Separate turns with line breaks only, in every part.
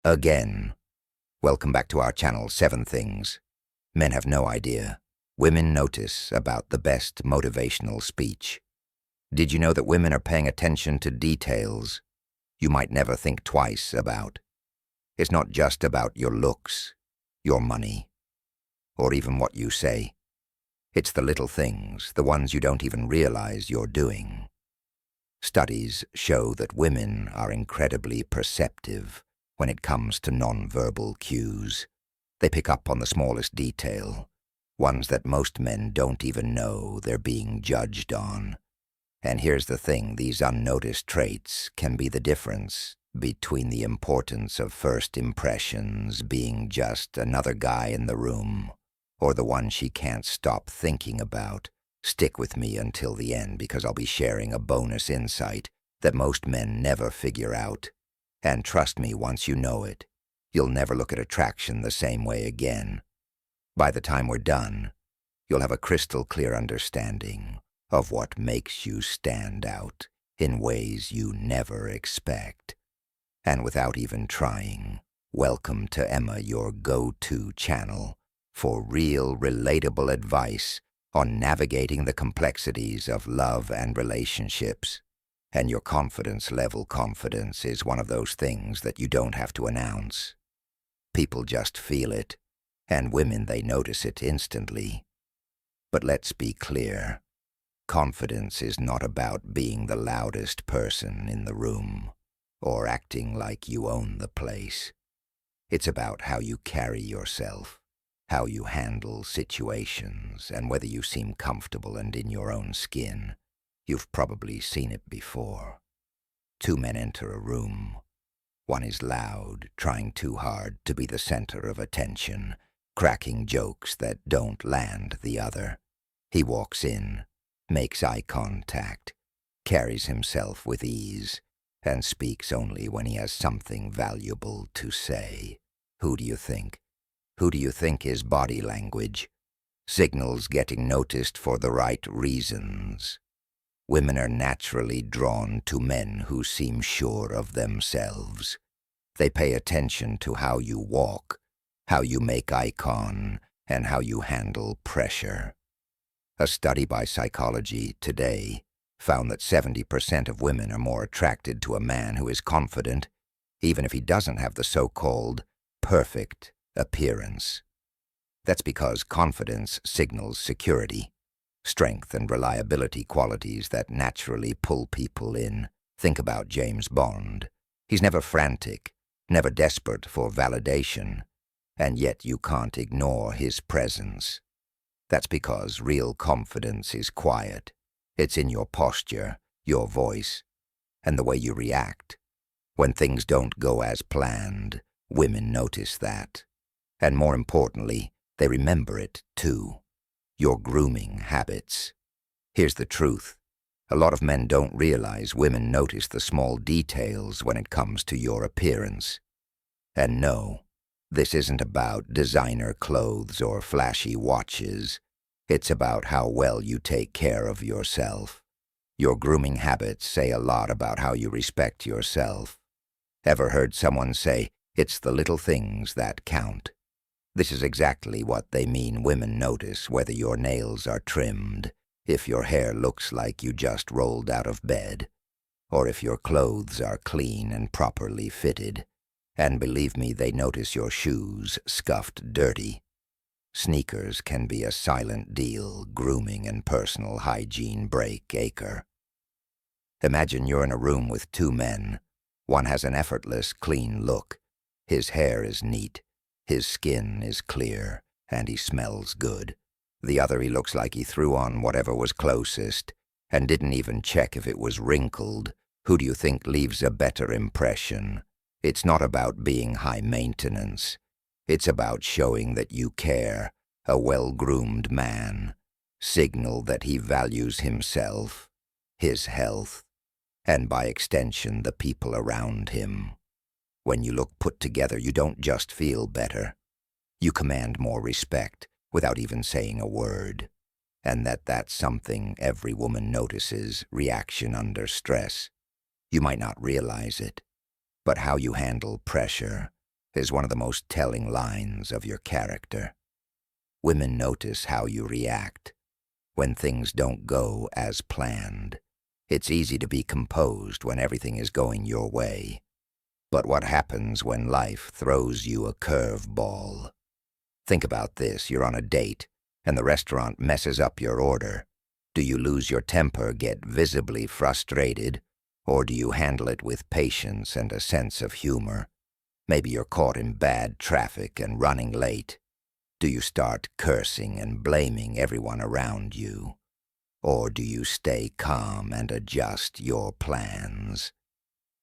Again. Welcome back to our channel, 7 Things Men Have No Idea Women Notice About the Best Motivational Speech. Did you know that women are paying attention to details you might never think twice about? It's not just about your looks, your money, or even what you say. It's the little things, the ones you don't even realize you're doing. Studies show that women are incredibly perceptive when it comes to nonverbal cues. They pick up on the smallest detail, ones that most men don't even know they're being judged on. And here's the thing, these unnoticed traits can be the difference between the importance of first impressions being just another guy in the room, or the one she can't stop thinking about. Stick with me until the end because I'll be sharing a bonus insight that most men never figure out. And trust me, once you know it, you'll never look at attraction the same way again. By the time we're done, you'll have a crystal clear understanding of what makes you stand out in ways you never expect. And without even trying, welcome to Emma, your go-to channel for real, relatable advice on navigating the complexities of love and relationships. And your confidence is one of those things that you don't have to announce. People just feel it, and women, they notice it instantly. But let's be clear, confidence is not about being the loudest person in the room or acting like you own the place. It's about how you carry yourself, how you handle situations, and whether you seem comfortable and in your own skin. You've probably seen it before. 2 men enter a room. One is loud, trying too hard to be the center of attention, cracking jokes that don't land the other. He walks in, makes eye contact, carries himself with ease, and speaks only when he has something valuable to say. Who do you think? Who do you think is body language? Signals getting noticed for the right reasons. Women are naturally drawn to men who seem sure of themselves. They pay attention to how you walk, how you make eye contact, and how you handle pressure. A study by Psychology Today found that 70% of women are more attracted to a man who is confident, even if he doesn't have the so-called perfect appearance. That's because confidence signals security, strength and reliability, qualities that naturally pull people in. Think about James Bond. He's never frantic, never desperate for validation, and yet you can't ignore his presence. That's because real confidence is quiet. It's in your posture, your voice, and the way you react. When things don't go as planned, women notice that. And more importantly, they remember it too. Your grooming habits. Here's the truth. A lot of men don't realize women notice the small details when it comes to your appearance. And no, this isn't about designer clothes or flashy watches. It's about how well you take care of yourself. Your grooming habits say a lot about how you respect yourself. Ever heard someone say, "It's the little things that count"? This is exactly what they mean. Women notice whether your nails are trimmed, if your hair looks like you just rolled out of bed, or if your clothes are clean and properly fitted. And believe me, they notice your shoes scuffed dirty. Sneakers can be a silent deal. Grooming and personal hygiene break acre. Imagine you're in a room with 2 men. One has an effortless, clean look. His hair is neat. His skin is clear, and he smells good. The other, he looks like he threw on whatever was closest, and didn't even check if it was wrinkled. Who do you think leaves a better impression? It's not about being high maintenance. It's about showing that you care. A well-groomed man signal that he values himself, his health, and by extension the people around him. When you look put together, you don't just feel better. You command more respect without even saying a word. And that's something every woman notices, reaction under stress. You might not realize it, but how you handle pressure, is one of the most telling lines of your character. Women notice how you react when things don't go as planned. It's easy to be composed when everything is going your way. But what happens when life throws you a curveball? Think about this. You're on a date, and the restaurant messes up your order. Do you lose your temper, get visibly frustrated, or do you handle it with patience and a sense of humor? Maybe you're caught in bad traffic and running late. Do you start cursing and blaming everyone around you? Or do you stay calm and adjust your plans?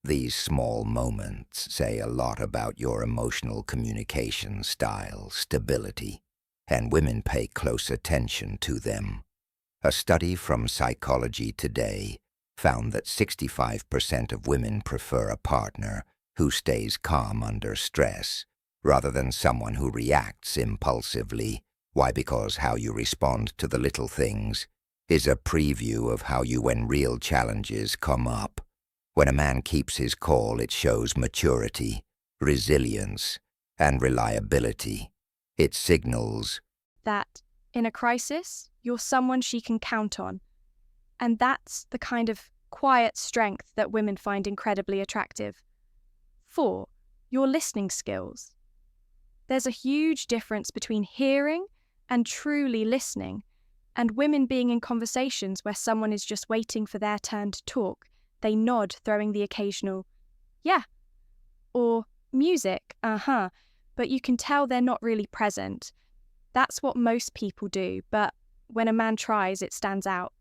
These small moments say a lot about your emotional communication style, stability, and women pay close attention to them. A study from Psychology Today found that 65% of women prefer a partner who stays calm under stress, rather than someone who reacts impulsively. Why? Because how you respond to the little things is a preview of how you when real challenges come up. When a man keeps his call, it shows maturity, resilience, and reliability. It signals
that in a crisis, you're someone she can count on. And that's the kind of quiet strength that women find incredibly attractive. 4, your listening skills. There's a huge difference between hearing and truly listening, and women being in conversations where someone is just waiting for their turn to talk. They nod, throwing the occasional, yeah, or music, but you can tell they're not really present. That's what most people do, but when a man tries, it stands out.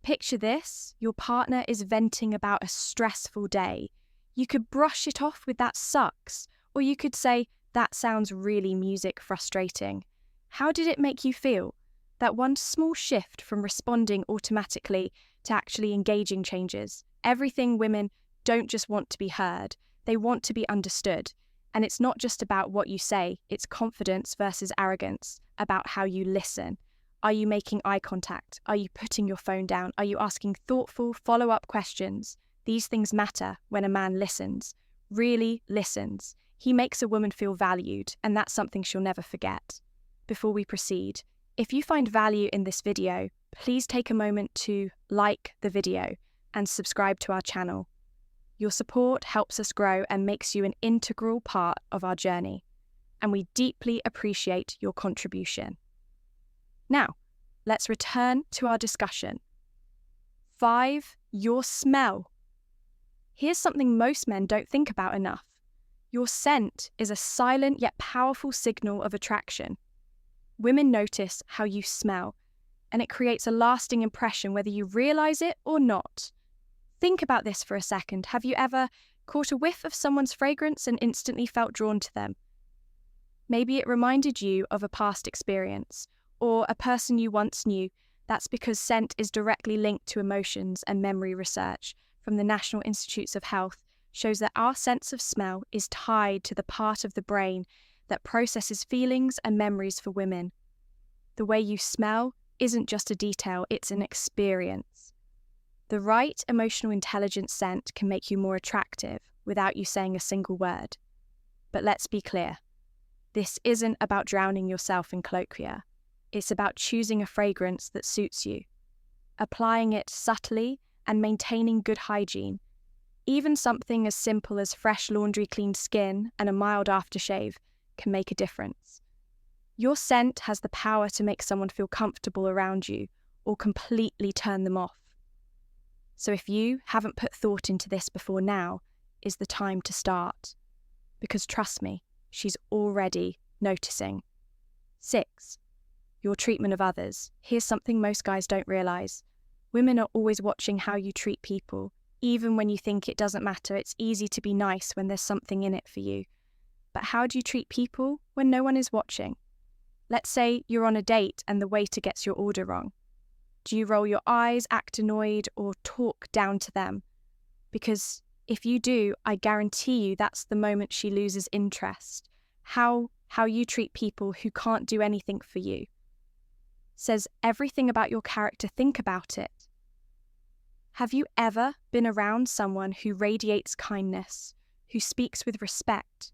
Picture this, your partner is venting about a stressful day. You could brush it off with "that sucks," or you could say, "that sounds really music frustrating." How did it make you feel? That one small shift from responding automatically to actually engaging changes. Everything. Women don't just want to be heard, they want to be understood. And it's not just about what you say, it's confidence versus arrogance, about how you listen. Are you making eye contact? Are you putting your phone down? Are you asking thoughtful follow-up questions? These things matter when a man listens, really listens. He makes a woman feel valued, and that's something she'll never forget. Before we proceed, if you find value in this video, please take a moment to like the video and subscribe to our channel. Your support helps us grow and makes you an integral part of our journey, and we deeply appreciate your contribution. Now, let's return to our discussion. 5, your smell. Here's something most men don't think about enough. Your scent is a silent yet powerful signal of attraction. Women notice how you smell, and it creates a lasting impression whether you realize it or not. Think about this for a second. Have you ever caught a whiff of someone's fragrance and instantly felt drawn to them? Maybe it reminded you of a past experience or a person you once knew. That's because scent is directly linked to emotions, and memory research from the National Institutes of Health shows that our sense of smell is tied to the part of the brain that processes feelings and memories for women. The way you smell isn't just a detail, it's an experience. The right emotional intelligence scent can make you more attractive without you saying a single word. But let's be clear, this isn't about drowning yourself in cloacia. It's about choosing a fragrance that suits you, applying it subtly and maintaining good hygiene. Even something as simple as fresh laundry cleaned skin and a mild aftershave can make a difference. Your scent has the power to make someone feel comfortable around you or completely turn them off. So if you haven't put thought into this before, now is the time to start. Because trust me, she's already noticing. 6, your treatment of others. Here's something most guys don't realize. Women are always watching how you treat people. Even when you think it doesn't matter, it's easy to be nice when there's something in it for you. But how do you treat people when no one is watching? Let's say you're on a date and the waiter gets your order wrong. Do you roll your eyes, act annoyed, or talk down to them? Because if you do, I guarantee you that's the moment she loses interest. How you treat people who can't do anything for you says everything about your character. Think about it. Have you ever been around someone who radiates kindness, who speaks with respect,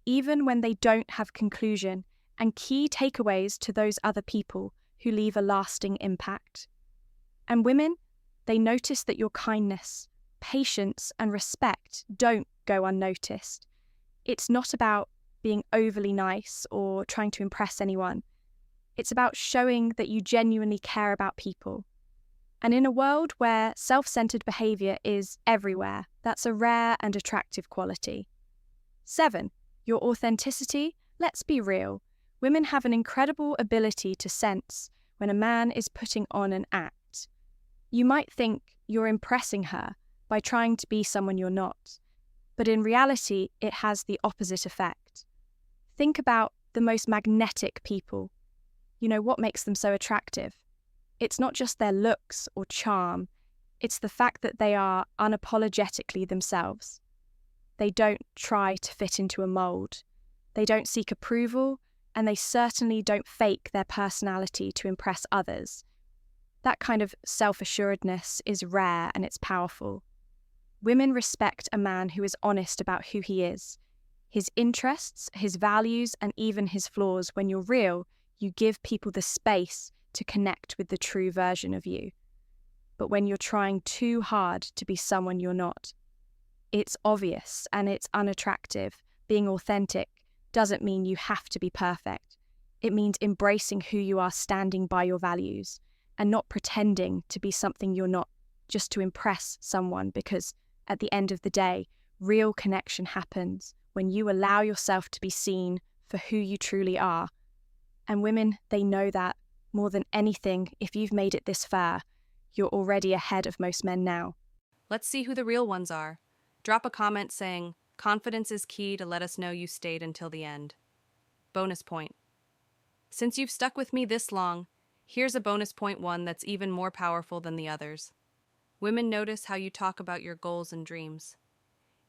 even when they don't have conclusion, and key takeaways to those other people who leave a lasting impact. And women, they notice that your kindness, patience, and respect don't go unnoticed. It's not about being overly nice or trying to impress anyone. It's about showing that you genuinely care about people. And in a world where self-centered behavior is everywhere, that's a rare and attractive quality. 7. Your authenticity. Let's be real. Women have an incredible ability to sense when a man is putting on an act. You might think you're impressing her by trying to be someone you're not, but in reality, it has the opposite effect. Think about the most magnetic people. You know, what makes them so attractive? It's not just their looks or charm, it's the fact that they are unapologetically themselves. They don't try to fit into a mold. They don't seek approval, and they certainly don't fake their personality to impress others. That kind of self-assuredness is rare and it's powerful. Women respect a man who is honest about who he is, his interests, his values, and even his flaws. When you're real, you give people the space to connect with the true version of you. But when you're trying too hard to be someone you're not, it's obvious and it's unattractive. Being authentic doesn't mean you have to be perfect. It means embracing who you are, standing by your values, and not pretending to be something you're not just to impress someone, because at the end of the day, real connection happens when you allow yourself to be seen for who you truly are. And women, they know that more than anything. If you've made it this far, you're already ahead of most men now.
Let's see who the real ones are. Drop a comment saying, "Confidence is key," to let us know you stayed until the end. Bonus point. Since you've stuck with me this long, here's a bonus point, one that's even more powerful than the others. Women notice how you talk about your goals and dreams.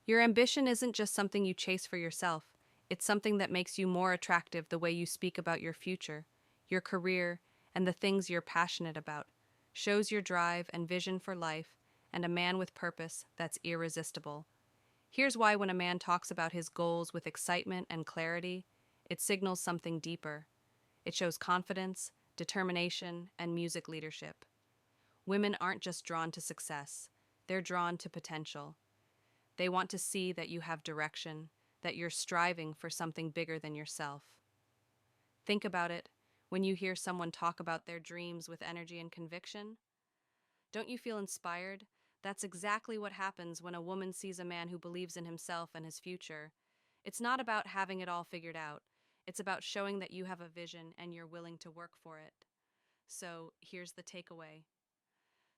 Your ambition isn't just something you chase for yourself, it's something that makes you more attractive. The way you speak about your future, your career, and the things you're passionate about shows your drive and vision for life, and a man with purpose that's irresistible. Here's why: when a man talks about his goals with excitement and clarity, it signals something deeper. It shows confidence, determination, and music leadership. Women aren't just drawn to success, they're drawn to potential. They want to see that you have direction, that you're striving for something bigger than yourself. Think about it. When you hear someone talk about their dreams with energy and conviction, don't you feel inspired? That's exactly what happens when a woman sees a man who believes in himself and his future. It's not about having it all figured out. It's about showing that you have a vision and you're willing to work for it. So, here's the takeaway.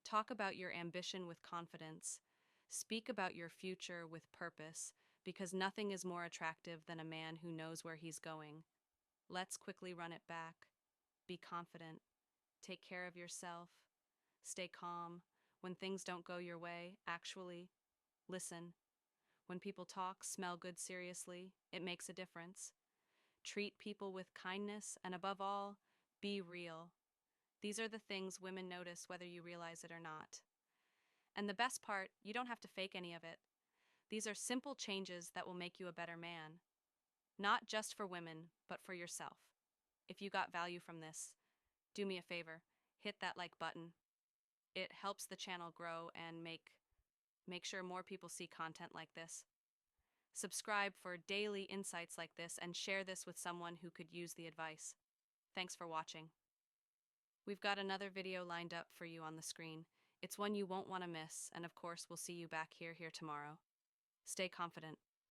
Talk about your ambition with confidence. Speak about your future with purpose, because nothing is more attractive than a man who knows where he's going. Let's quickly run it back. Be confident. Take care of yourself. Stay calm. When things don't go your way, actually, listen. When people talk, smell good seriously, it makes a difference. Treat people with kindness, and above all, be real. These are the things women notice whether you realize it or not. And the best part, you don't have to fake any of it. These are simple changes that will make you a better man. Not just for women, but for yourself. If you got value from this, do me a favor, hit that like button. It helps the channel grow and make sure more people see content like this. Subscribe for daily insights like this and share this with someone who could use the advice. Thanks for watching. We've got another video lined up for you on the screen. It's one you won't want to miss, and of course, we'll see you back here tomorrow. Stay confident.